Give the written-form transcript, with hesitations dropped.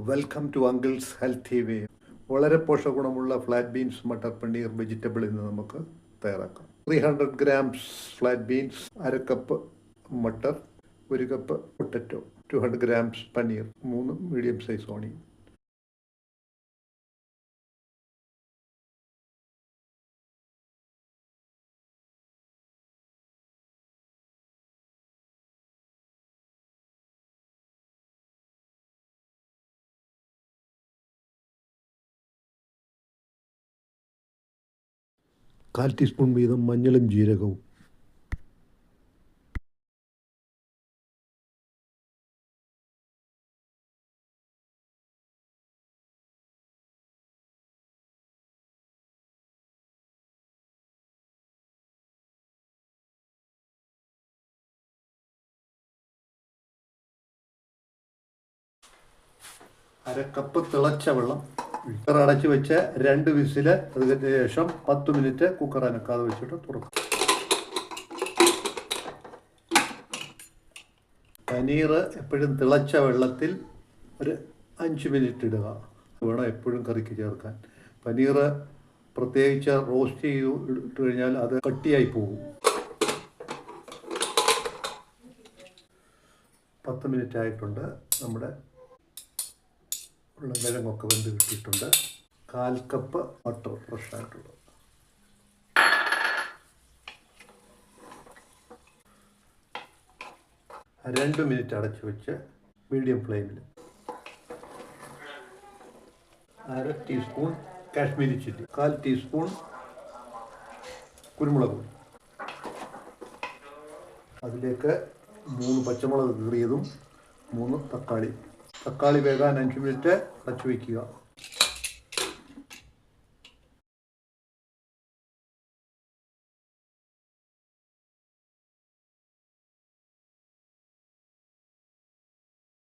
Welcome to uncle's healthy way. വളരെ പോഷകഗുണമുള്ള flat beans matar paneer vegetable ഇന്ന് നമുക്ക് തയ്യാറാക്കാം. 300 grams flat beans, 1/2 cup matar, 1 cup potato, 200 grams paneer, 3 medium size onion. കാൽ ടീസ്പൂൺ വീതം മഞ്ഞളും ജീരകവും. അര കപ്പ് തിളച്ച വെള്ളം. കുക്കർ അടച്ച് വെച്ച് 2 വിസിൽ, അതിന് ശേഷം 10 മിനിറ്റ് കുക്കർ അനക്കാതെ വെച്ചിട്ട് തുറക്കും. പനീർ എപ്പോഴും തിളച്ച വെള്ളത്തിൽ ഒരു 5 മിനിറ്റ് ഇടുക. വേണം എപ്പോഴും കറിക്ക് ചേർക്കാൻ. പനീർ പ്രത്യേകിച്ച് റോസ്റ്റ് ചെയ്ത് ഇട്ട് കഴിഞ്ഞാൽ അത് കട്ടിയായി പോകും. 10 മിനിറ്റ് ആയിട്ടുണ്ട്. നമ്മുടെ ഉരുളക്കിഴങ്ങൊക്കെ വെന്ത് കിട്ടിയിട്ടുണ്ട്. 1/4 കപ്പ് ബട്ടർ ഫ്രഷ് ആയിട്ടുള്ളത്. രണ്ട് മിനിറ്റ് അടച്ചു വെച്ച് മീഡിയം ഫ്ലെയിമിൽ 1/2 ടീസ്പൂൺ കാശ്മീരി ചില്ലി, 1/4 ടീസ്പൂൺ കുരുമുളക് പൊടി, അതിലേക്ക് 3 പച്ചമുളക് കീറിയതും 3 തക്കാളി വേകാൻ 5 മിനിറ്റ് അടച്ചു വയ്ക്കുക.